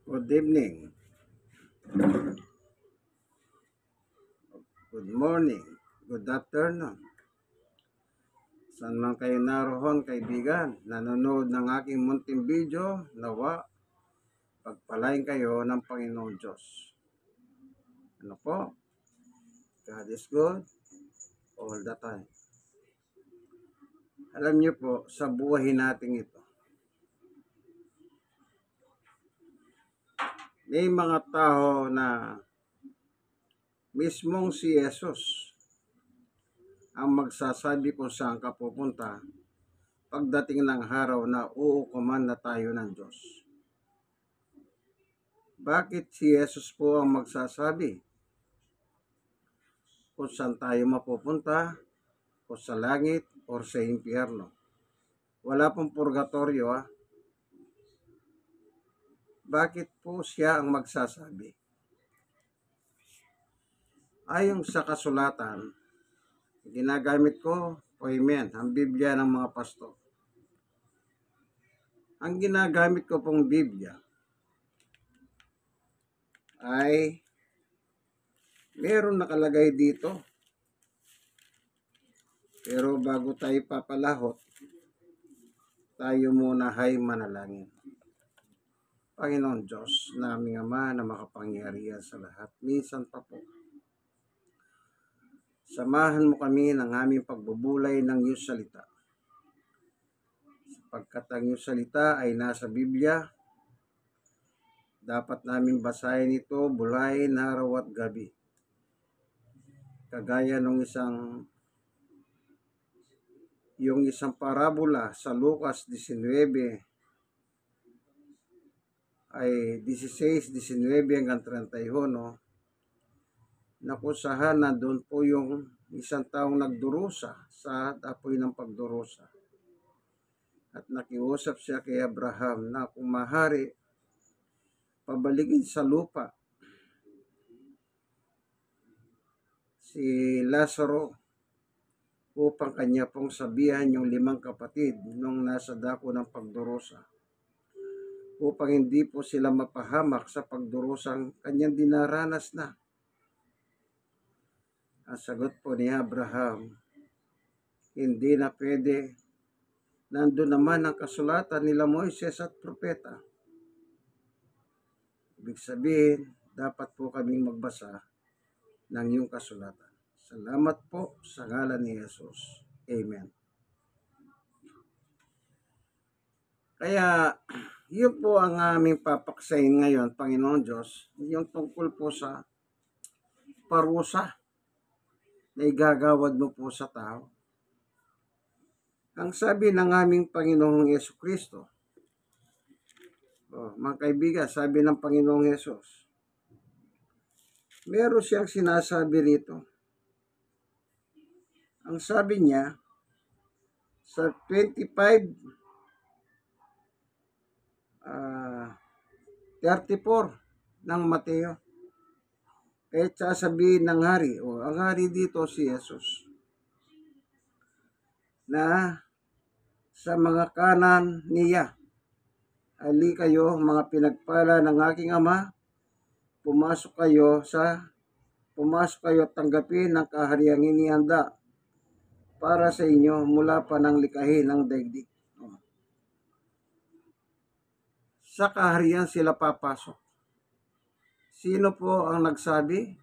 Good evening, good morning, good afternoon. Saan man kayo naroon, kaibigan, nanonood ng aking munting video, nawa, pagpalain kayo ng Panginoon Diyos. Ano po? God is good all the time. Alam niyo po, sa buhay natin ito, may mga tao na mismong si Jesus ang magsasabi kung saan ka pupunta pagdating ng araw na uukuman na tayo ng Diyos. Bakit si Jesus po ang magsasabi kung saan tayo mapupunta, o sa langit o sa impyerno? Wala pong purgatorio. Bakit po siya ang magsasabi? Ayon sa kasulatan, ginagamit ko, Poimen, ang Biblia ng mga pastor. Ang ginagamit ko pong Biblia ay meron nakalagay dito. Pero bago tayo papalahot, tayo muna ay manalangin. Panginoon Diyos, naming Ama na makapangyarihan sa lahat, minsan pa po, samahan mo kami ng aming pagbubulay ng iyong salita. Sapagkat ang iyong salita ay nasa Biblia, dapat namin basahin ito bulayin araw at gabi. Kagaya ng isang parabola sa Lucas 19 ay 16, 19 hanggang 31, na kung saan nandun po yung isang taong nagdurusa sa apoy ng pagdurusa. At nakiusap siya kay Abraham na kung mahari, pabalikin sa lupa si Lazaro upang kanya pong sabihan yung 5 kapatid nung nasa dako ng pagdurusa, upang hindi po sila mapahamak sa pagdurusang kanyang dinaranas na. Ang sagot po ni Abraham, hindi na pwede. Nandun naman ang kasulatan nila Moises at propeta. Ibig sabihin, dapat po kaming magbasa ng iyong kasulatan. Salamat po sa ngalan ni Jesus. Amen. Kaya, yun po ang aming papaksayin ngayon, Panginoon Diyos, yung tungkol po sa parusa na igagawad mo po sa tao. Ang sabi ng aming Panginoong Jesucristo, mga kaibigan, sabi ng Panginoong Jesus, meron siyang sinasabi rito. Ang sabi niya, sa 34 ng Mateo, kahit sasabihin ng hari, ang hari dito si Jesus, na sa mga kanan niya, ali kayo mga pinagpala ng aking Ama, pumasok kayo at tanggapin ang kahariang inihanda para sa inyo mula pa ng likhain ng daigdig. Sa kaharian sila papasok. Sino po ang nagsabi?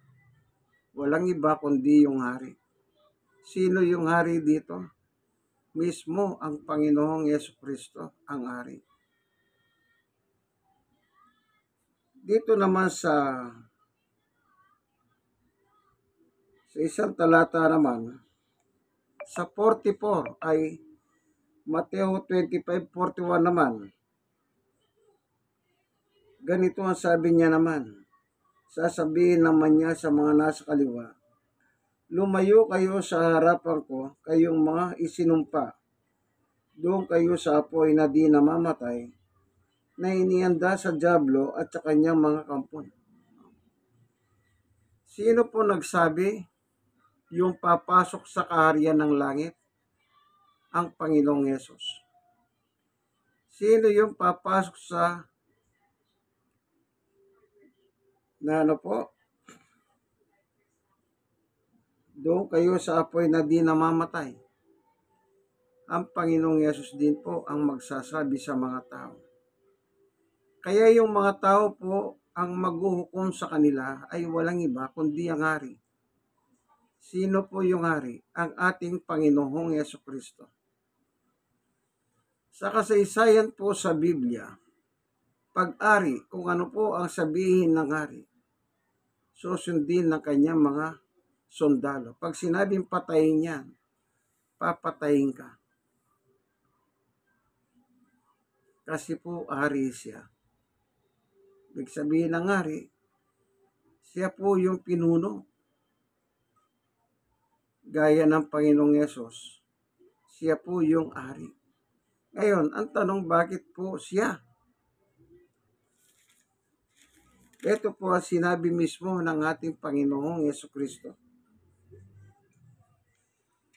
Walang iba kundi yung hari. Sino yung hari dito? Mismo ang Panginoong Jesucristo ang hari. Dito naman sa isang talata naman, sa 44 ay Mateo 25:41 naman. Ganito ang sabi niya naman. Sasabihin naman niya sa mga nasa kaliwa, lumayo kayo sa harapan ko, kayong mga isinumpa. Doon kayo sa apoy na di namamatay, na inihanda sa dyablo at sa kanyang mga kampon. Sino po nagsabi yung papasok sa kaharian ng langit? Ang Panginoong Yesus. Sino yung papasok sa na ano po, doon kayo sa apoy na di namamatay. Ang Panginoong Yesus din po ang magsasabi sa mga tao. Kaya yung mga tao po ang maghuhukom sa kanila ay walang iba kundi ang hari. Sino po yung hari? Ang ating Panginoong Jesucristo. Sa kasaysayan po sa Biblia, pag-ari, kung ano po ang sabihin ng hari, susundin ng kanyang mga sundalo. Pag sinabing patayin yan, papatayin ka. Kasi po hari siya. Ibig sabihin ng hari, siya po yung pinuno. Gaya ng Panginoong Yesus, siya po yung hari. Ngayon, ang tanong, bakit po siya? Ito po ang sinabi mismo ng ating Panginoong Jesucristo.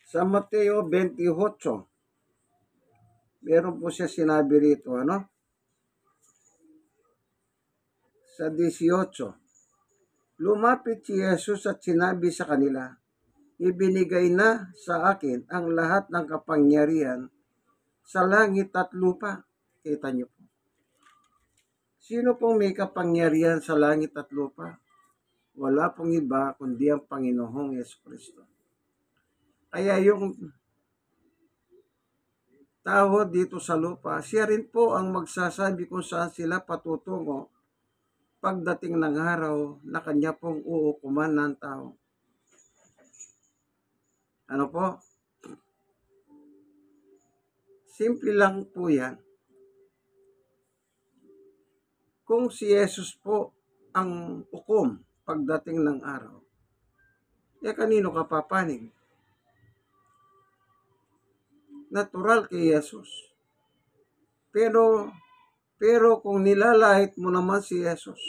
Sa Mateo 28, meron po siya sinabi rito, ano? Sa 18, lumapit si Jesus at sinabi sa kanila, ibinigay na sa akin ang lahat ng kapangyarihan sa langit at lupa. Kita niyo po. Sino pong may kapangyarihan sa langit at lupa? Wala pong iba kundi ang Panginoong Jesucristo. Kaya yung tao dito sa lupa, siya rin po ang magsasabi kung saan sila patutungo pagdating ng araw na kanya pong uukuman ng tao. Ano po? Simple lang po yan. Kung si Jesus po ang hukom pagdating ng araw, kanino ka papanig? Natural kay Jesus. Pero kung nilalahit mo naman si Jesus,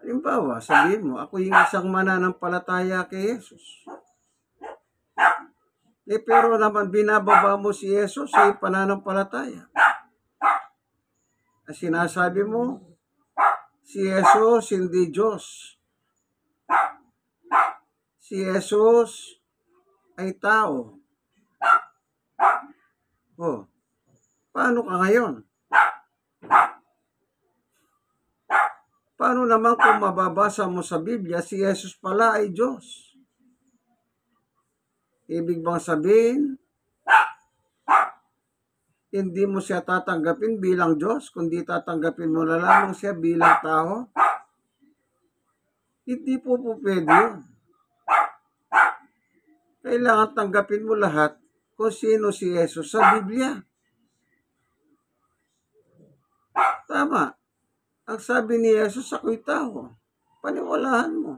halimbawa, sabihin mo, ako yung isang mananampalataya kay Jesus. Pero naman binababa mo si Jesus sa pananampalataya. Sinasabi mo, si Jesus hindi Diyos. Si Jesus ay tao. Paano ka ngayon? Paano naman kung mababasa mo sa Biblia, si Jesus pala ay Diyos? Ibig bang sabihin, hindi mo siya tatanggapin bilang Diyos, kundi tatanggapin mo na lamang siya bilang tao? Hindi po pwede yun. Kailangan tanggapin mo lahat kung sino si Jesus sa Biblia. Tama. Ang sabi ni Jesus, ako'y tao. Paniwalaan mo.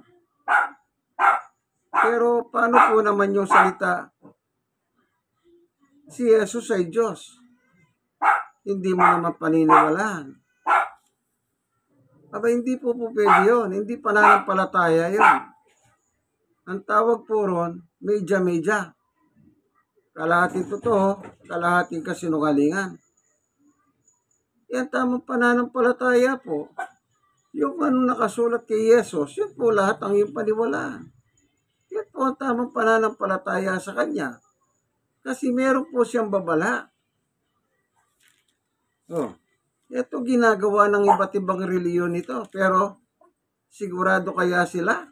Pero paano po naman yung salita? Si Jesus ay Diyos. Hindi mo naman paniniwalaan. Hindi po pwede yun. Hindi pananampalataya yun. Ang tawag po ron, medya-medya. Kalahating totoo, kalahating kasinungalingan. Yan tamang pananampalataya po. Yung nakasulat kay Jesus, yun po lahat ang iyong paniwalaan. Yan po ang tamang pananampalataya sa Kanya. Kasi meron po siyang babala. Ito ginagawa ng iba't ibang reliyon ito. Pero sigurado kaya sila?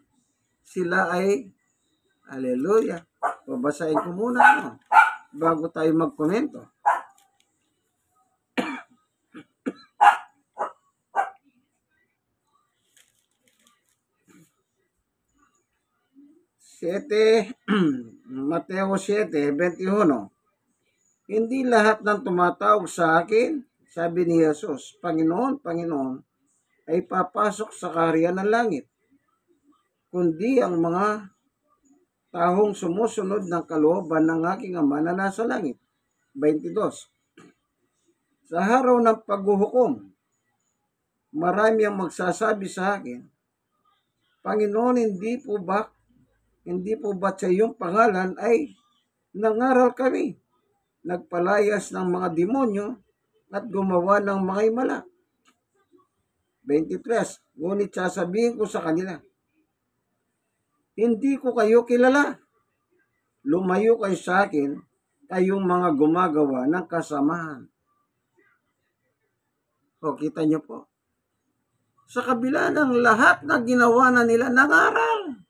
Sila ay, hallelujah. Babasahin ko muna bago tayo magkomento. Mateo 7:21. Hindi lahat ng tumatawag sa akin, sabi ni Jesus, Panginoon, Panginoon, ay papasok sa kaharian ng langit, kundi ang mga taong sumusunod ng kalooban ng aking Ama na nasa langit. 22. Sa araw ng paghuhukom, marami ang magsasabi sa akin, Panginoon, hindi po ba sa iyong pangalan ay nangaral kami, nagpalayas ng mga demonyo, at gumawa ng mga himala. 23, ngunit sasabihin ko sa kanila, hindi ko kayo kilala. Lumayo kayo sa akin, kayong mga gumagawa ng kasamahan. O, kita niyo po. Sa kabila ng lahat na ginawa na nila, nangaral.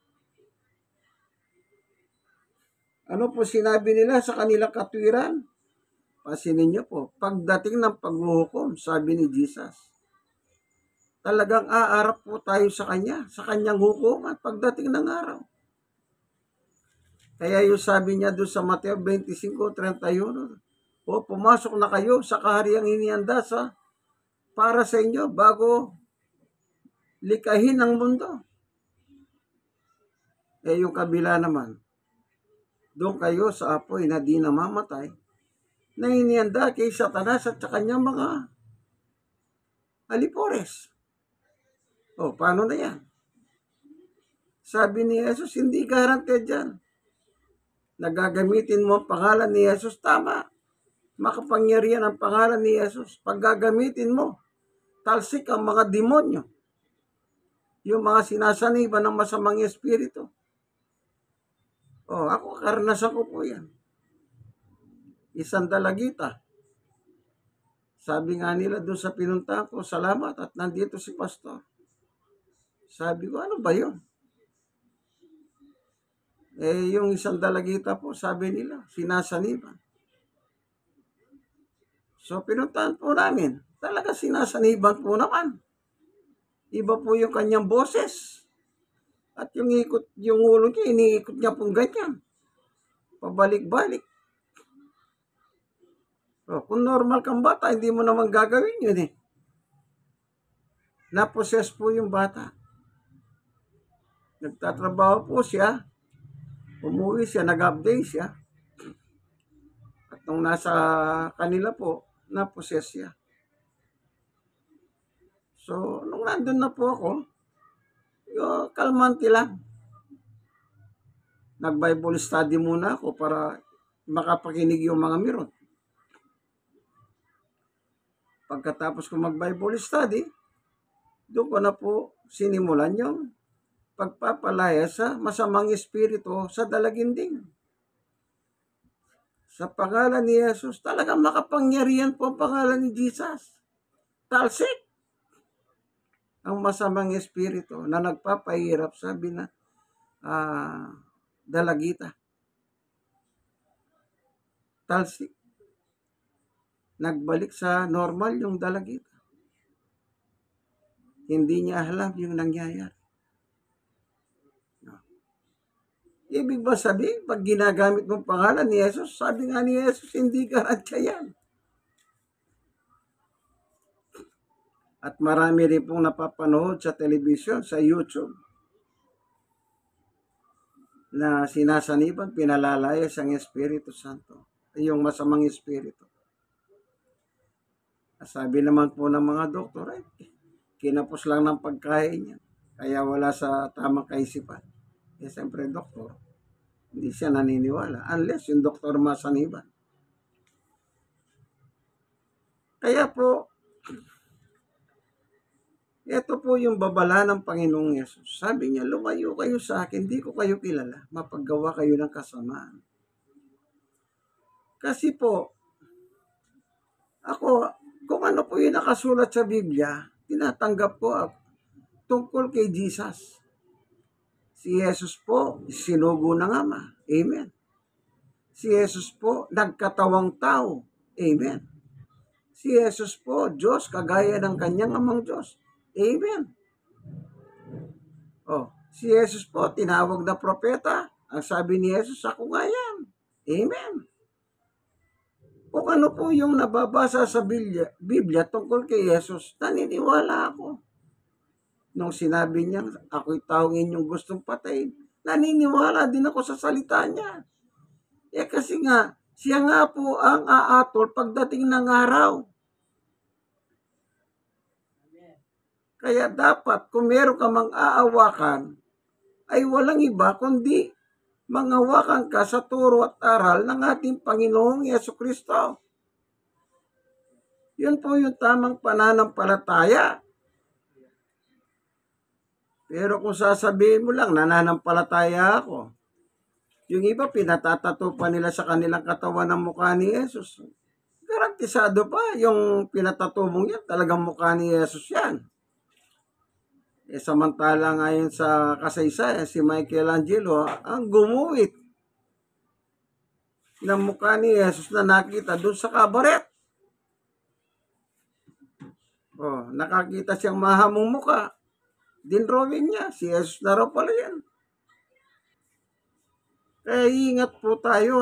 Ano po sinabi nila sa kanilang katwiran? Pasinin niyo po, pagdating ng paghuhukom, sabi ni Jesus, talagang aarap po tayo sa Kanya, sa Kanyang hukuman pagdating ng araw. Kaya yung sabi niya doon sa Mateo 25:31, o pumasok na kayo sa kahariang inihanda para sa inyo bago likahin ang mundo. Yung kabila naman, doon kayo sa apoy na di namamatay, na inihanda kay Satanas at sa kanyang mga alipores. O, paano na yan? Sabi ni Jesus, hindi guaranteed yan. Nagagamitin mo ang pangalan ni Jesus, tama. Makapangyarihan ang pangalan ni Jesus. Pag gagamitin mo, talsik ang mga demonyo. Yung mga sinasaniban ng masamang espiritu. Ako, karanasan ko po yan. Isang dalagita. Sabi nga nila doon sa pinuntahan ko, salamat at nandito si pastor. Sabi ko, ano ba yun? Yung isang dalagita po, sabi nila, sinasaniban. So, pinuntahan po namin. Talaga sinasaniban po naman. Iba po yung kanyang boses. At yung ulo niya, iniikot niya pong ganyan. Pabalik-balik. Kung normal kang bata, hindi mo naman gagawin yun eh. Naposes po yung bata. Nagtatrabaho po siya. Umuwi siya, nag-update siya. At nung nasa kanila po, naposes siya. So, nung nandun na po ako, kalmante lang. Nag-Bible study muna ako para makapakinig yung mga meron. Pagkatapos ko mag-Bible study, doon ko na po sinimulan yung pagpapalaya sa masamang espiritu sa dalaginding. Sa pangalan ni Jesus, talagang makapangyarihan po ang pangalan ni Jesus. Talsik ang masamang espiritu na nagpapahirap, sabi na dalagita. Talsik. Nagbalik sa normal yung dalagita. Hindi niya alam yung nangyayari. Ibig ba sabihin, pag ginagamit mong pangalan ni Jesus, sabi nga ni Jesus, hindi garantiya yan. At marami rin pong napapanood sa television, sa YouTube, na sinasaniban, pinalalayas ang Espiritu Santo, yung masamang espiritu. Sabi naman po ng mga doktor, kinapos lang ng pagkain niya, kaya wala sa tamang kaisipan. Siyempre, doktor, hindi siya naniniwala unless yung doktor masaniban. Kaya po, ito po yung babala ng Panginoong Yesus. Sabi niya, lumayo kayo sa akin, hindi ko kayo kilala, mapaggawa kayo ng kasamaan. Kasi po, ako, kung ano po yung nakasulat sa Biblia, tinatanggap ko tungkol kay Jesus. Si Jesus po, sinugo ng Ama. Amen. Si Jesus po, nagkatawang tao. Amen. Si Jesus po, Diyos, kagaya ng kanyang amang Diyos. Amen. Si Jesus po, tinawag na propeta. Ang sabi ni Jesus, ako nga yan. Amen. Kung ano po yung nababasa sa Biblia tungkol kay Jesus, naniniwala ako. Nung sinabi niya, ako'y taong inyong gustong patayin, naniniwala din ako sa salita niya. Kasi nga, siya nga po ang aatol pagdating ng araw. Kaya dapat, kung meron ka mang aawakan, ay walang iba kundi mangawakan ka sa turo at aral ng ating Panginoong Yesukristo. Yun po yung tamang pananampalataya. Pero kung sasabihin mo lang, nananampalataya ako, yung iba pinatatato pa nila sa kanilang katawan ng mukha ni Jesus. Garantisado pa yung pinatato mong yan, talagang mukha ni Jesus yan. Samantala ngayon sa kasaysayan, si Michelangelo ang gumuhit ng mukha ni Jesus na nakita doon sa kabaret. Nakakita siyang mahamong mukha. Dinrawing niya, si Jesus na raw pala yan. Kaya ingat po tayo,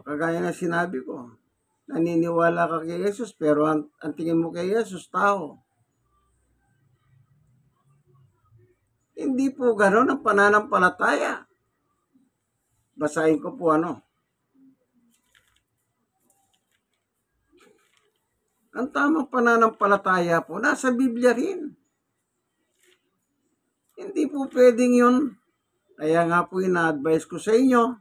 kagaya na sinabi ko, naniniwala ka kay Jesus, pero ang tingin mo kay Jesus, tao. Hindi po gano'n ang pananampalataya. Basahin ko po Ang tamang pananampalataya po, nasa Biblia rin. Hindi po pwedeng yun. Kaya nga po ina-advise ko sa inyo,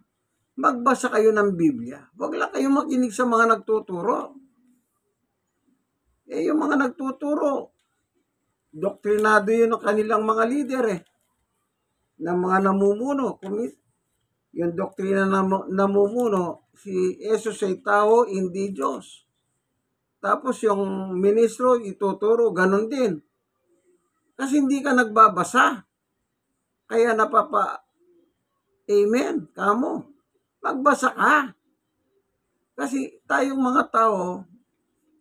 magbasa kayo ng Biblia. Huwag lang kayong makinig sa mga nagtuturo. Yung mga nagtuturo, doktrinado yun ng kanilang mga leader ng mga namumuno. Yung doktrina na namumuno, si Jesus ay tao, hindi Diyos. Tapos yung ministro ituturo, ganun din. Kasi hindi ka nagbabasa. Kaya Amen, kamo. Magbasa ka. Kasi tayong mga tao,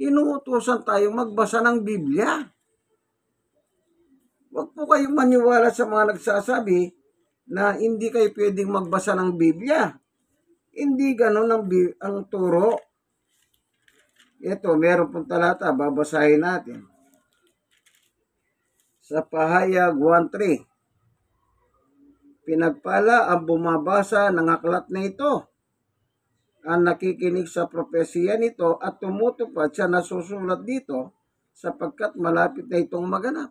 inuutusan tayong magbasa ng Biblia. Huwag po kayong maniwala sa mga nagsasabi na hindi kayo pwedeng magbasa ng Biblia. Hindi ganun ang turo. Ito, meron pong talata, babasahin natin. Sa Pahayag 1:3, pinagpala ang bumabasa ng aklat na ito, ang nakikinig sa propesiya nito at tumutupad sa nasusulat dito sapagkat malapit na itong maganap.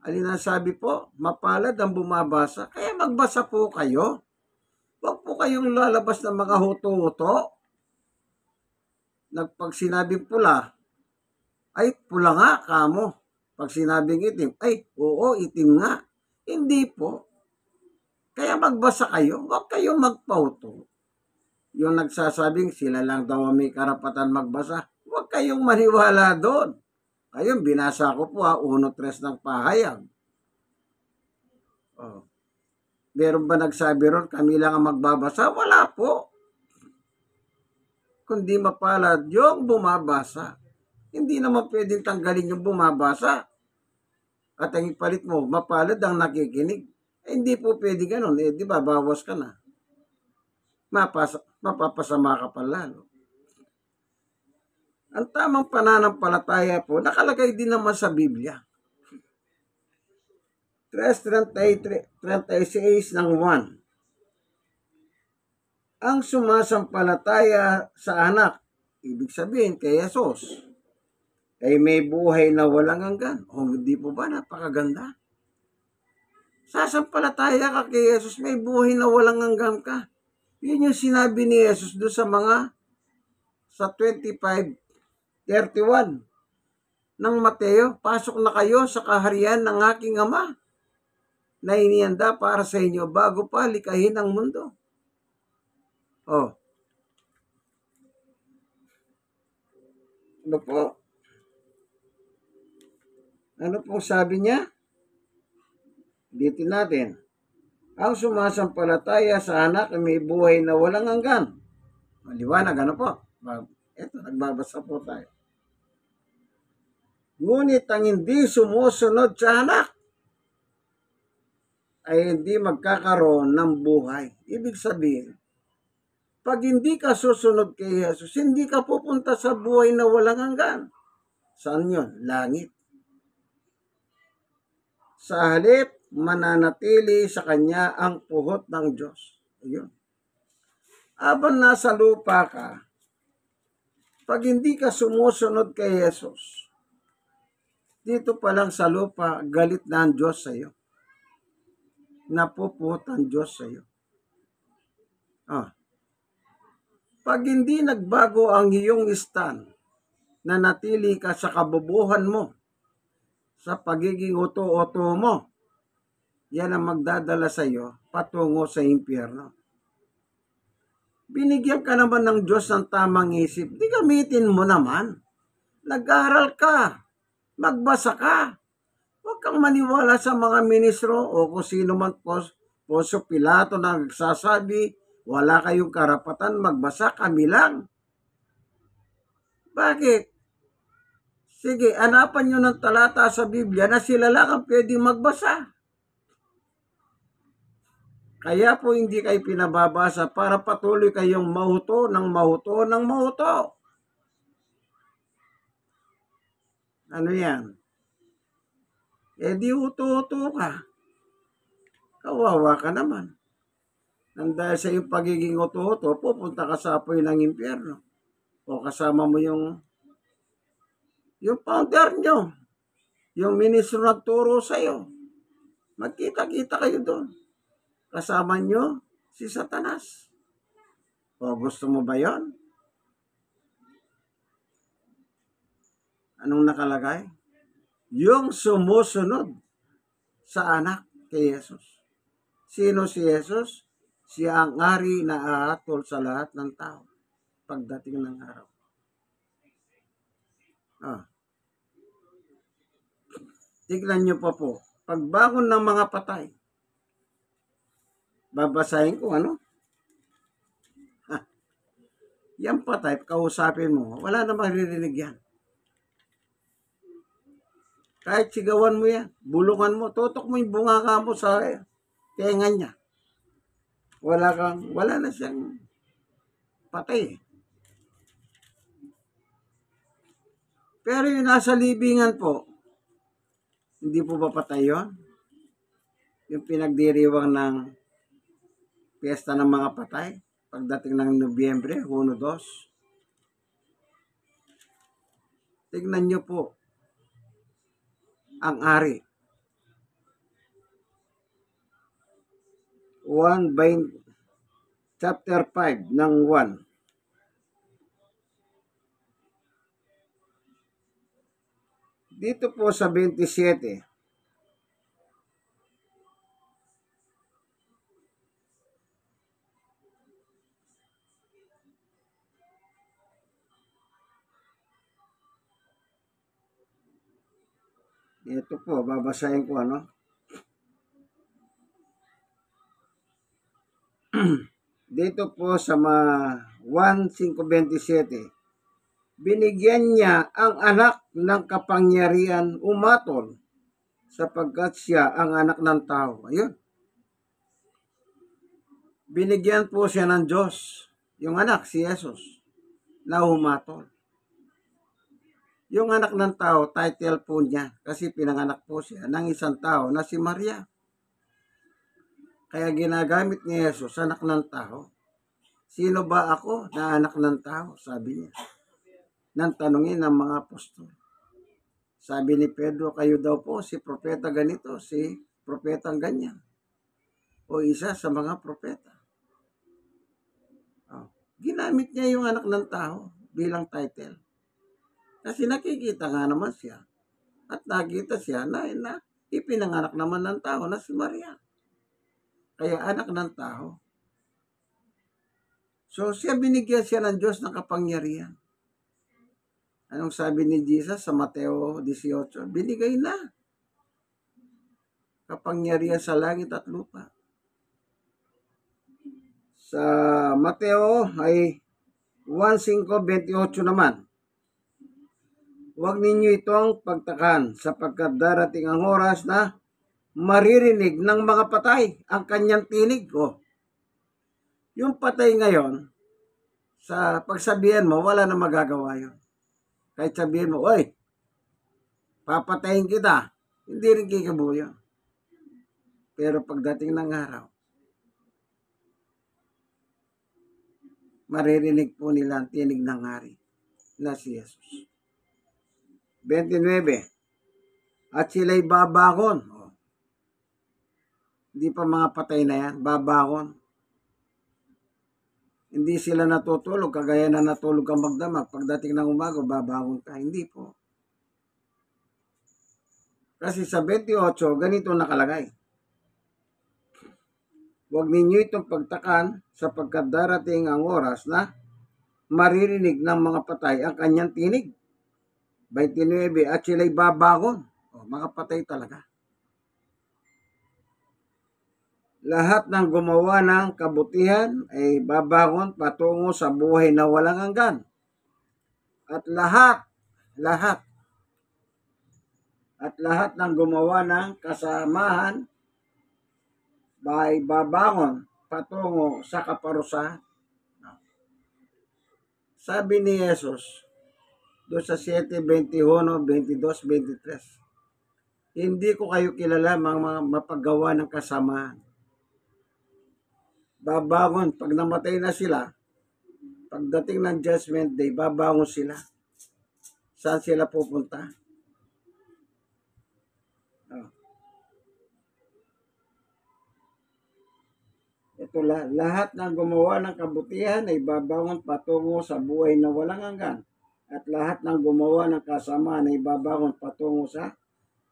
Alin ang sabi po? Mapalad ang bumabasa. Kaya magbasa po kayo. Huwag po kayong lalabas ng mga huto-huto. Pag sinabing pula, ay pula nga kamo. Pag sinabing itim, ay oo, itim nga. Hindi po. Kaya magbasa kayo. Huwag kayong magpauto. Yung nagsasabing sila lang daw may karapatan magbasa. Huwag kayong maniwala doon. Ayun, binasa ko po 1:3 ng Pahayag. Meron ba nagsabi ron, kami lang ang magbabasa? Wala po. Kundi mapalad yung bumabasa. Hindi naman pwedeng tanggalin yung bumabasa. At ang ipalit mo, mapalad ang nakikinig. Hindi po pwede ganun. Di ba, bawas ka na. Mapapasama ka pa lalo. Ang tamang pananampalataya po, nakalagay din naman sa Biblia. 3:36 ng 1. Ang sumasampalataya sa anak, ibig sabihin kay Jesus, ay may buhay na walang hanggan. Hindi po ba napakaganda? Sasampalataya ka kay Jesus, may buhay na walang hanggan ka. Yun yung sinabi ni Jesus doon sa 25:31 ng Mateo, pasok na kayo sa kaharian ng aking Ama na inihanda para sa inyo bago pa likahin ang mundo. Ano po? Ano po sabi niya? Dito natin. Ang sumasampalataya sa anak ay may buhay na walang hanggan. Maliwanag, ano po? Ito, nagbabasa po tayo. Ngunit ang hindi sumusunod sa anak ay hindi magkakaroon ng buhay. Ibig sabihin, pag hindi ka susunod kay Jesus, hindi ka pupunta sa buhay na walang hanggan. Saan yun? Langit. Sa halip, mananatili sa kanya ang puhot ng Diyos. Ayun. Habang nasa lupa ka, pag hindi ka sumusunod kay Jesus, dito pa lang sa lupa, galit na ang Diyos sa iyo. Napupuhot ang Diyos sa iyo. Pag hindi nagbago ang iyong stand, na natili ka sa kabubuhan mo, sa pagiging uto-uto mo, yan ang magdadala sa iyo patungo sa impyerno. Binigyan ka naman ng Diyos ng tamang isip, di gamitin mo naman. Nag-aaral ka, magbasa ka. Huwag kang maniwala sa mga ministro o kung sino man Poncio Pilato na nagsasabi, wala kayong karapatan magbasa, kami lang. Bakit? Sige, hanapan nyo ng talata sa Biblia na sila lang ang pwedeng magbasa. Kaya po hindi kayo pinababasa para patuloy kayong mahuto ng mahuto ng mahuto. Ano yan? Eh di uto-uto ka. Kawawa ka naman. Nang dahil sa iyong pagiging uto-uto, pupunta ka sa apoy ng impyerno. O kasama mo yung founder nyo. Yung ministro nagturo sa iyo. Magkita-kita kayo doon. Kasama nyo si Satanas. O gusto mo ba yon? Anong nakalagay? Yung sumusunod sa anak kay Jesus. Sino si Jesus? Siya ang ari na aatol sa lahat ng tao pagdating ng araw. Tignan nyo pa po. Pagbangon ng mga patay, babasahin ko ano? Yan patay, kausapin mo, wala na maririnig yan. Kahit sigawan mo yan, bulungan mo, tutok mo yung bunganga mo sa tenga niya. Wala na siyang patay. Pero yung nasa libingan po, hindi po ba patay yun? Yung pinagdiriwang ng piyesta ng mga patay, pagdating ng Nobyembre, 1-2. Tignan nyo po, ang ari. 1 by chapter 5 ng 1. Dito po sa 27. Ito po, babasahin ko ano. Dito po sa 1:5:27. Binigyan niya ang anak ng kapangyarihan umatol sapagkat siya ang anak ng tao. Ayun. Binigyan po siya ng Diyos, yung anak, si Jesus, na umatol. Yung anak ng tao, title po niya kasi pinanganak po siya ng isang tao na si Maria. Kaya ginagamit ni Jesus, anak ng tao. Sino ba ako na anak ng tao? Sabi niya. Nang tanungin ng mga apostol. Sabi ni Pedro, kayo daw po si propeta ganito, si propetang ganyan. O isa sa mga propeta. Ginamit niya yung anak ng tao bilang title. Kasi nakikita nga naman siya. At nakita siya na ipinanganak naman ng tao na si Maria. Kaya anak ng tao. So siya binigyan siya ng Diyos ng kapangyarihan. Anong sabi ni Jesus sa Mateo 18? Binigay na. Kapangyarihan sa langit at lupa. Sa Mateo ay 1:5:28 naman. Huwag ninyo itong pagtakan sapagkat darating ang oras na maririnig ng mga patay ang kanyang tinig. Yung patay ngayon, sa pagsabihan mo, wala na magagawa yun. Kahit sabihin mo, oy, papatayin kita, hindi rin kikabuo yun. Pero pagdating ng araw, maririnig po nila ang tinig ng hari na si Jesus. 29. At sila'y babangon. Hindi pa mga patay na yan, babangon. Hindi sila natutulog, kagaya na natulog kang magdamag. Pagdating ng umaga, babangon ka. Hindi po. Kasi sa 28, ganito nakalagay. Huwag ninyo itong pagtakan sapagkat darating ang oras na maririnig ng mga patay ang kanyang tinig. 29, at sila'y babangon. Mga patay talaga. Lahat ng gumawa ng kabutihan ay babangon patungo sa buhay na walang hanggan. At lahat ng gumawa ng kasamahan ay babangon patungo sa kaparusahan. Sabi ni Jesus doon sa 7:21, 22, 23, hindi ko kayo kilala mga mapagawa ng kasamahan. Babangon pag namatay na sila, pagdating ng judgment day, babangon sila. Saan sila pupunta? Ito, lahat ng gumawa ng kabutihan ay babangon patungo sa buhay na walang hanggan. At lahat ng gumawa ng kasamaan ay babangon patungo sa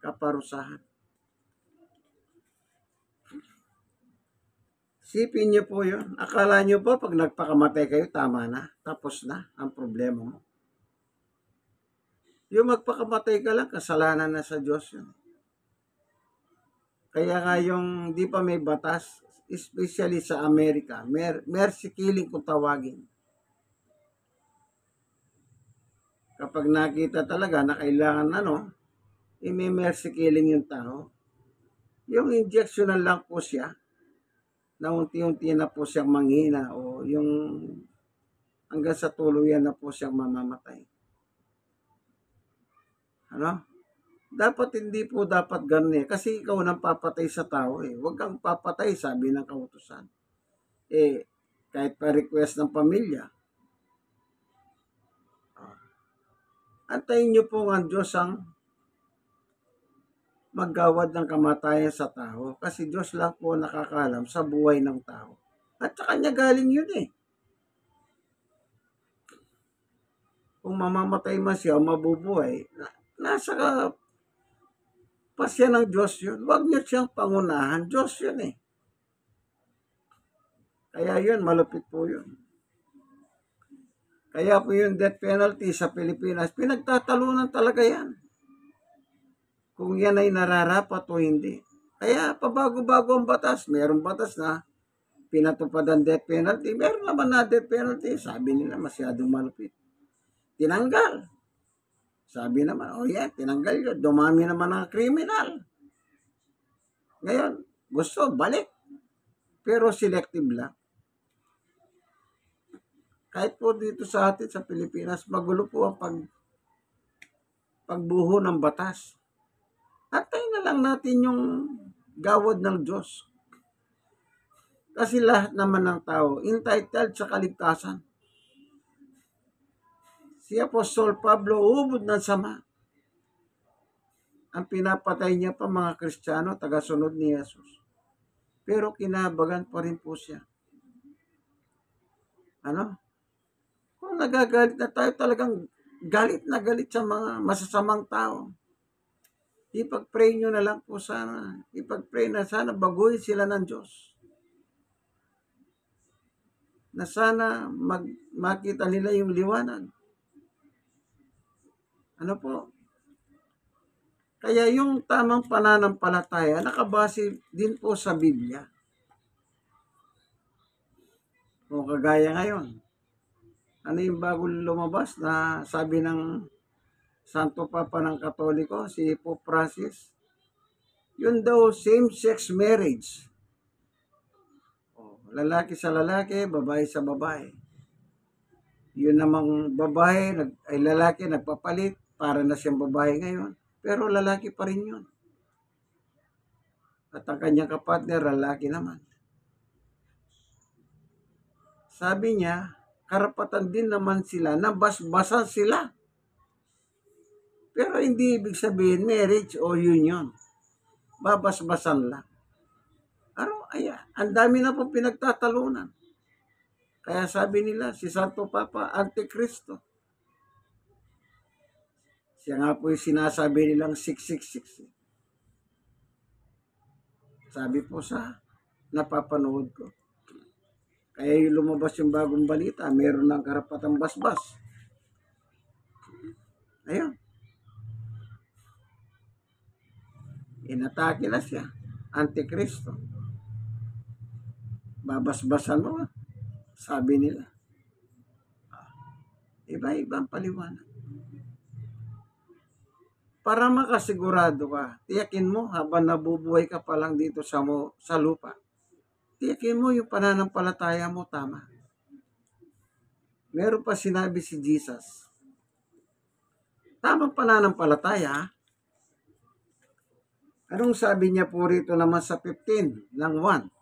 kaparusahan. Sipin niyo po yun. Akala niyo po pag nagpakamatay kayo, tama na. Tapos na ang problema mo. Yung magpakamatay ka lang, kasalanan na sa Diyos yun. Kaya nga yung di pa may batas, especially sa Amerika, mercy killing kung tawagin. Kapag nakita talaga na kailangan may mercy killing yung tao. Yung injection na lang po siya, na unti-unti na po siyang manghina o yung hanggang sa tuluyan na po siyang mamamatay. Dapat hindi po dapat ganun kasi ikaw nang papatay sa tao Huwag kang papatay, sabi ng kautusan. Kahit pa request ng pamilya. Antayin niyo po ang Diyos ang maggawad ng kamatayan sa tao kasi Diyos lang po nakakaalam sa buhay ng tao. At sa Kanya galing yun Kung mamamatay man siya o mabubuhay, nasa pasya ng Diyos yun. Huwag niyo siyang pangunahan. Diyos yun Kaya yun, malupit po yun. Kaya po yung death penalty sa Pilipinas, pinagtatalunan talaga yan. Kung yan ay nararapat o hindi. Kaya pabago-bago ang batas. Merong batas na pinatupad ang death penalty. Meron naman na death penalty. Sabi nila masyadong malupit. Tinanggal. Sabi naman, tinanggal yun. Dumami naman ang kriminal. Ngayon, gusto, balik. Pero selective lang. Kahit po dito sa atin sa Pilipinas, magulo po ang pagbuho ng batas. Antayin na lang natin yung gawad ng Diyos. Kasi lahat naman ng tao entitled sa kaligtasan. Si Apostol Pablo ubod ng sama. Ang pinapatay niya pa mga Kristiyano, tagasunod ni Jesus. Pero kinabagan pa rin po siya. Kung nagagalit na tayo, talagang galit na galit sa mga masasamang tao. Ipag-pray nyo na lang po sana. Ipag-pray na sana baguhin sila ng Diyos. Na sana makita nila yung liwanag. Kaya yung tamang pananampalataya, nakabase din po sa Biblia. O kagaya ngayon. Ano yung bago lumabas na sabi ng Santo Papa ng Katoliko, si Pope Francis? Yun daw, same-sex marriage. Lalaki sa lalaki, babae sa babae. Yun namang babae, lalaki nagpapalit, para na siyang babae ngayon. Pero lalaki pa rin yun. At ang kanyang kapatner, lalaki naman. Sabi niya, karapatan din naman sila na basbasan sila. Pero hindi ibig sabihin marriage o union. Babasbasan lang. Ang dami na po pinagtatalunan. Kaya sabi nila, si Santo Papa, Antikristo. Siya nga po yung sinasabi nilang 666. Sabi po sa napapanood ko. Kaya yung lumabas yung bagong balita, meron ng karapatang basbas. Ayun. Inatake na siya. Antikristo. Babasbasan mo. Sabi nila. Iba-ibang paliwanag. Para makasigurado ka, tiyakin mo habang nabubuhay ka pa lang dito sa lupa. Tiyakin mo yung pananampalataya mo tama. Meron pa sinabi si Jesus. Tamang pananampalataya. Anong sabi niya po rito naman sa 15 ng 1?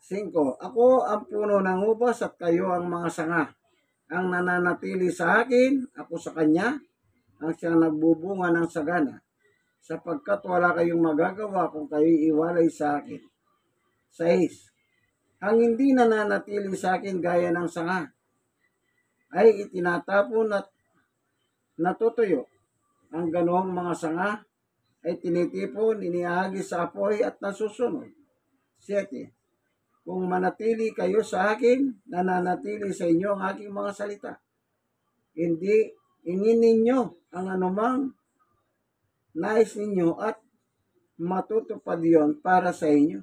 5. Ako ang puno ng ubas at kayo ang mga sanga. Ang nananatili sa akin, ako sa kanya, ang siyang nagbubunga ng sagana, sapagkat wala kayong magagawa kung kayo'y iwalay sa akin. 6. Ang hindi nananatili sa akin gaya ng sanga, ay itinatapon at natutuyo. Ang ganoong mga sanga ay tinitipon, iniahagis sa apoy at nasusunod. 7. Kung manatili kayo sa akin, nananatili sa inyo ang aking mga salita. Hindi ninyo ang anumang nais ninyo at matutupad yon para sa inyo.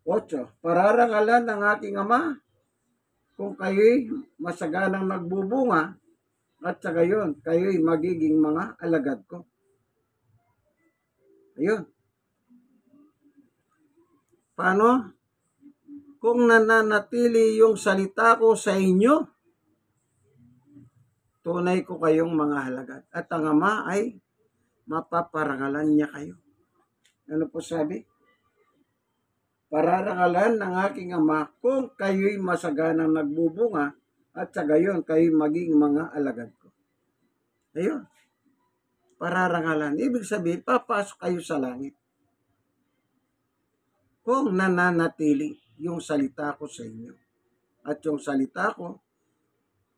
8. Pararangalan ng aking Ama kung kayo'y masaganang nagbubunga at sa gayon kayo'y magiging mga alagad ko. Ayun. Paano? Kung nananatili yung salita ko sa inyo, tunay ko kayong mga halagad. At ang Ama ay mapaparangalan niya kayo. Ano po sabi? Pararangalan ng aking Ama kung kayo'y masaganang nagbubunga at sa gayon kayo'y maging mga alagad ko. Ayun. Pararangalan. Ibig sabihin, papasok kayo sa langit. Kung nananatili yung salita ko sa inyo. At yung salita ko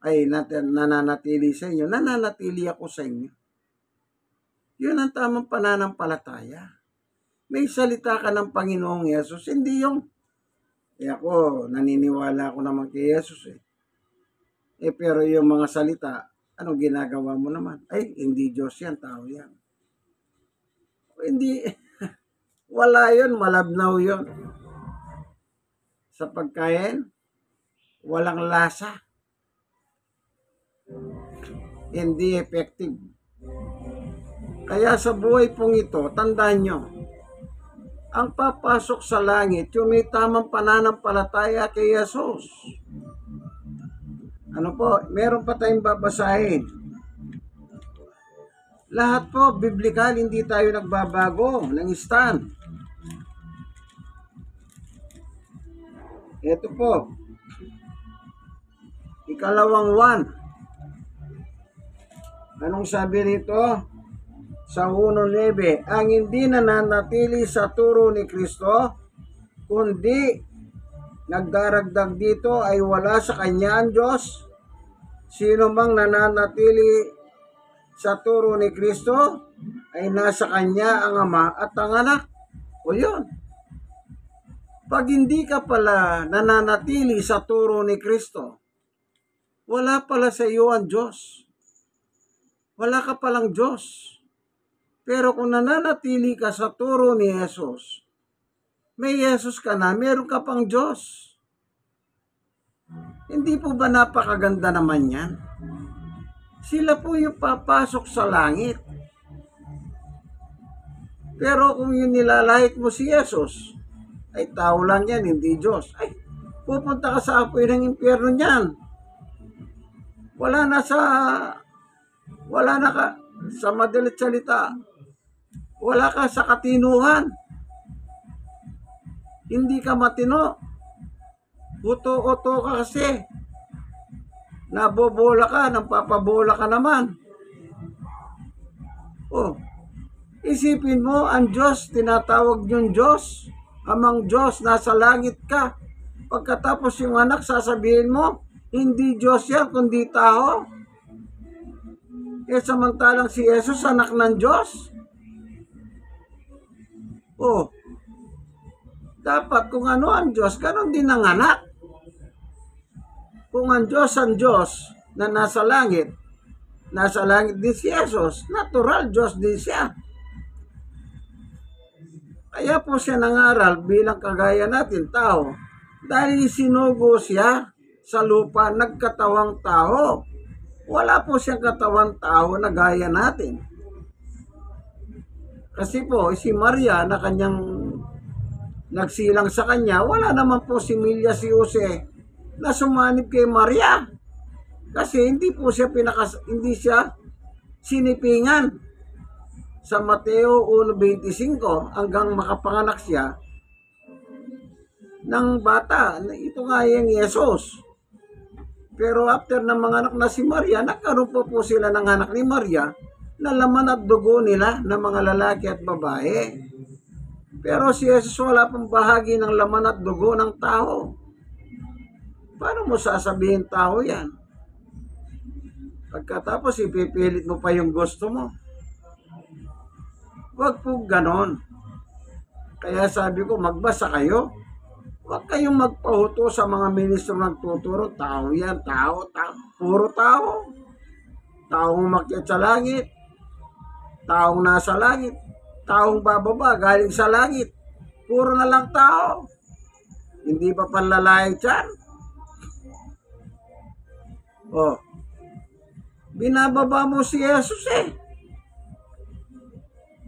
ay nananatili sa inyo. Nananatili ako sa inyo. Yun ang tamang pananampalataya. May salita ka ng Panginoong Yesus. Hindi yung, ako, naniniwala ako naman kay Yesus pero yung mga salita, anong ginagawa mo naman? Ay, hindi Diyos yan, tao yan. Hindi, wala yun, malabnaw yun. Sa pagkain, walang lasa. Hindi effective. Kaya sa buhay pong ito, tandaan nyo, ang papasok sa langit, yung may tamang pananampalataya kay Jesus. Ano po, meron pa tayong babasahin. Lahat po, biblikal, hindi tayo nagbabago ng stand. Ito po, ikalawang 1. Anong sabi rito? Sa 1:9, ang hindi nananatili sa turo ni Kristo, kundi nagdaragdag dito ay wala sa kanya ang Diyos. Sino mang nananatili sa turo ni Kristo, ay nasa kanya ang Ama at ang Anak. O yun. Pag hindi ka pala nananatili sa turo ni Kristo, wala pala sa iyo ang Diyos. Wala ka palang Diyos. Pero kung nananatili ka sa turo ni Jesus, may Jesus ka na, meron ka pang Diyos. Hindi po ba napakaganda naman yan? Sila po yung papasok sa langit. Pero kung yung nilalait mo si Jesus, ay tao lang yan, hindi Diyos. Ay, pupunta ka sa apoy ng impyerno niyan. Wala na sa madalit salita, wala ka sa katinuhan. Hindi ka matino. Uto-uto ka kasi. Nabobola ka, napapabola ka naman. Isipin mo, ang Diyos, tinatawag yung Diyos. Amang Diyos, nasa langit ka. Pagkatapos yung anak, sasabihin mo, hindi Diyos yan, kundi tao. Samantalang si Jesus, anak ng Diyos. Dapat kung ano ang Diyos, ganon din ang anak. Kung ang Diyos na nasa langit din si Jesus, natural Diyos din siya. Kaya po siya nangaral bilang kagaya natin, tao. Dahil sinugo siya sa lupa, nagkatawang tao. Wala po siyang katawang tao na gaya natin. Kasi po, si Maria na kanyang nagsilang sa kanya, wala naman po si Milya, si Jose na sumanib kay Maria. Kasi hindi po siya hindi siya sinipingan. Sa Mateo 1:25 hanggang makapanganak siya ng bata. Ito nga yung Jesus. Pero after ng mga anak na si Maria, nagkaroon po sila ng anak ni Maria na laman at dugo nila ng mga lalaki at babae. Pero si Jesus wala pong bahagi ng laman at dugo ng tao. Paano mo sasabihin tao yan? Pagkatapos ipipilit mo pa yung gusto mo. Huwag po ganon. Kaya sabi ko, magbasa kayo. Huwag kayong magpahuto sa mga ministro nagtuturo. Tao yan, tao. Puro tao. Taong umakyat sa langit. Taong nasa langit. Taong bababa, galing sa langit. Puro na lang tao. Hindi pa panlalait yan. Binababa mo si Jesus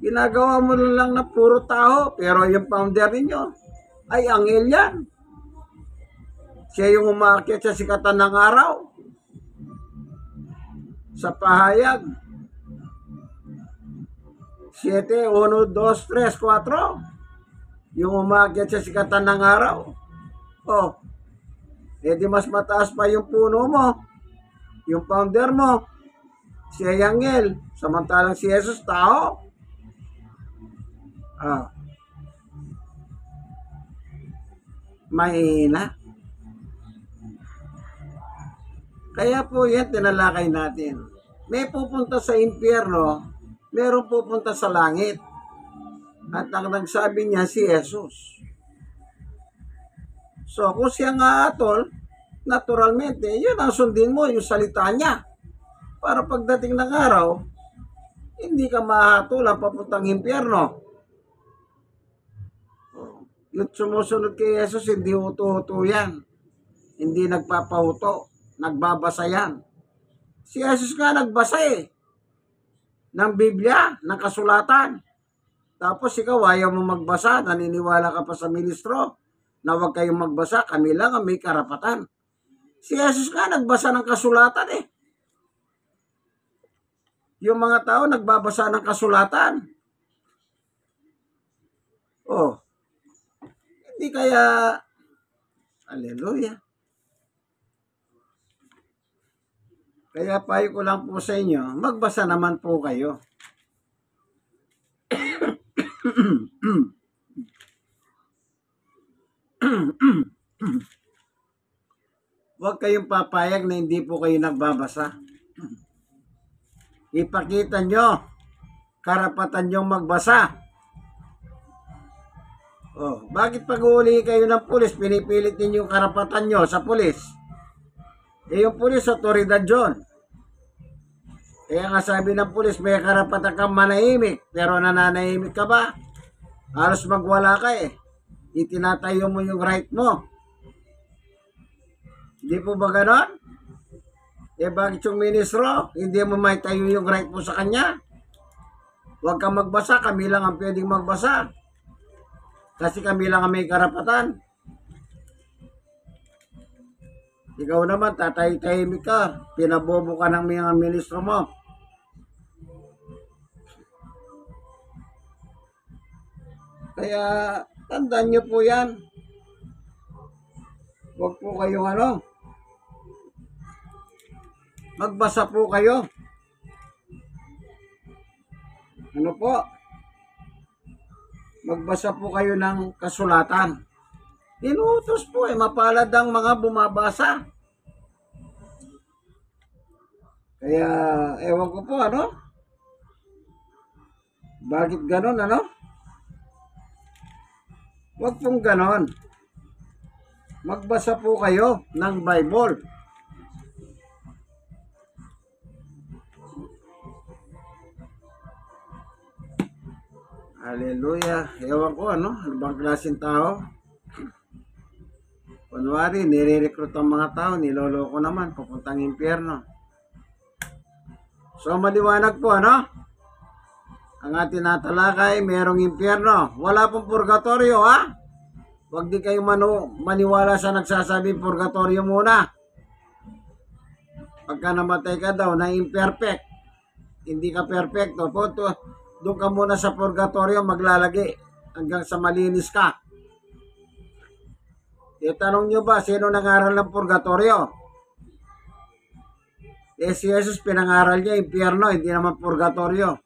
Ginagawa mo lang na puro tao, pero yung founder ninyo ay anghel yan. Siya yung umakyat sa sikatan ng araw. Sa pahayag. 7, 1, 2, 3, 4. Yung umakyat sa sikatan ng araw. Di mas mataas pa yung puno mo. Yung founder mo. Siya yung anghel. Samantalang si Jesus, tao. Mahina. Kaya po yan, tinalakay natin. May pupunta sa impyerno, meron pupunta sa langit. At ang nagsabi niya si Jesus. So, kung siya nga atol, naturalmente, yun ang sundin mo, yung salita niya. Para pagdating ng araw, hindi ka mahatulan papuntang impyerno. Yung sumusunod kay Jesus, hindi uto-uto yan. Hindi nagpapahuto. Nagbabasa yan. Si Jesus nga nagbasa ng Biblia, ng kasulatan. Tapos ikaw ayaw mo magbasa, naniniwala ka pa sa ministro na huwag kayong magbasa, kami lang ang may karapatan. Si Jesus nga nagbasa ng kasulatan Yung mga tao nagbabasa ng kasulatan. Hindi kaya, hallelujah. Kaya payo ko lang po sa inyo, magbasa naman po kayo. Huwag kayong papayag na hindi po kayo nagbabasa. Ipakita nyo, karapatan nyo magbasa. Bakit pag uuli kayo ng pulis, pinipilit ninyo yung karapatan nyo sa pulis? Yung pulis, otoridad yun. Kaya nga sabi ng pulis, may karapatan kang manahimik, pero nananahimik ka ba? Halos magwala ka Itinatayo mo yung right mo. Hindi po ba ganon? Bakit yung ministro, hindi mo maitayo yung right mo sa kanya? Huwag kang magbasa, kami lang ang pwedeng magbasa. Kasi kami lang ang may karapatan. Ikaw naman, tatay-tahimik ka. Pinabobo ka ng mga ministro mo. Kaya, tandaan nyo po yan. Huwag po kayong magbasa po kayo. Ano po? magbasa po kayo ng kasulatan. Inuutos po mapalad ang mga bumabasa. Kaya, ewan ko po, ano? Bakit ganon, ano? Huwag pong ganon. Magbasa po kayo ng Bible. Hallelujah. Ewan ko, ano? Ano bang klaseng tao? Kunwari, nire-recruit ang mga tao, niloloko naman, pupuntang impyerno. So, maliwanag po, ano? Ang ating natalakay, merong impyerno. Wala pong purgatorio, ha? Huwag di kayo maniwala sa nagsasabing purgatorio muna. Pagka namatay ka daw na imperfect, hindi ka perfecto, doon ka muna sa purgatorio maglalagi hanggang sa malinis ka. Itanong nyo ba, sino nangaral ng purgatorio? Si Jesus pinangaral niya, impyerno, hindi naman purgatorio.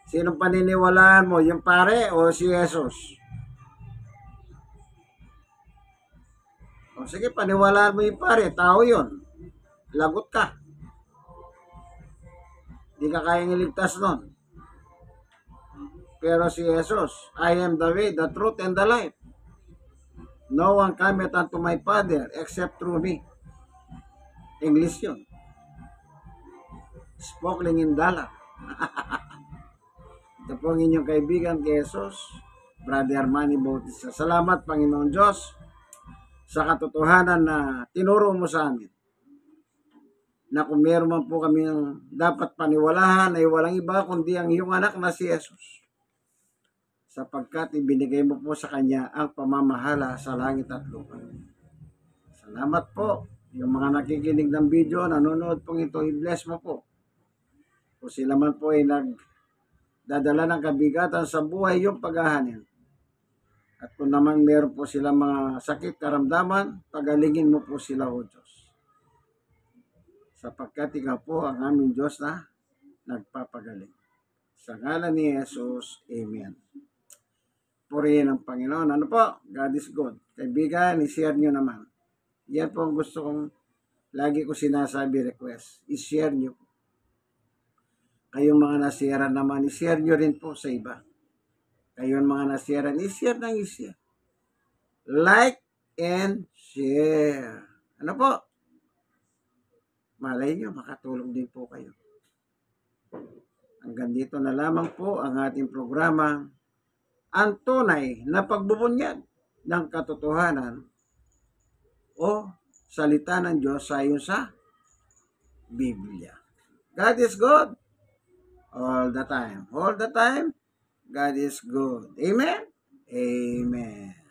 Sinong paniniwalaan mo, yung pare o si Jesus? O sige, paniwalaan mo yung pare, tao yun. Lagot ka. Hindi ka kayang iligtas nun. Pero si Jesus, I am the way, the truth, and the life. No one cometh unto my Father except through me. English yun. Spoken in Dala. Ito po ang inyong kaibigan kay Jesus, Brother Manny Bautista. Salamat, Panginoon Diyos, sa katotohanan na tinuro mo sa amin. Na kung meron man po kami dapat paniwalahan ay walang iba kundi ang iyong anak na si Jesus. Sapagkat ibinigay mo po sa kanya ang pamamahala sa langit at lupa. Salamat po. Yung mga nakikinig ng video, nanonood pong ito, i-bless mo po. Kung sila man po ay nagdadala ng kabigatan sa buhay, yung paghahanin. At kung naman meron po sila mga sakit, karamdaman, pagalingin mo po sila, O Diyos. Sapagkat ikaw po ang aming Diyos na nagpapagaling. Sa ngalan ni Jesus, Amen. Purihin ang Panginoon. Ano po? God is good. Kaibigan, i-share nyo naman. Yan po ang gusto kong lagi ko sinasabi, request. I-share nyo. Kayong mga nasira naman, i-share nyo rin po sa iba. Kayong mga nasira, i-share nang i-share. Like and share. Ano po? Malay nyo, makatulong din po kayo. Hanggang dito na lamang po ang ating programa, ang tunay na pagbubunyag ng katotohanan o salita ng Diyos ayon sa Biblia. God is good all the time. All the time, God is good. Amen? Amen.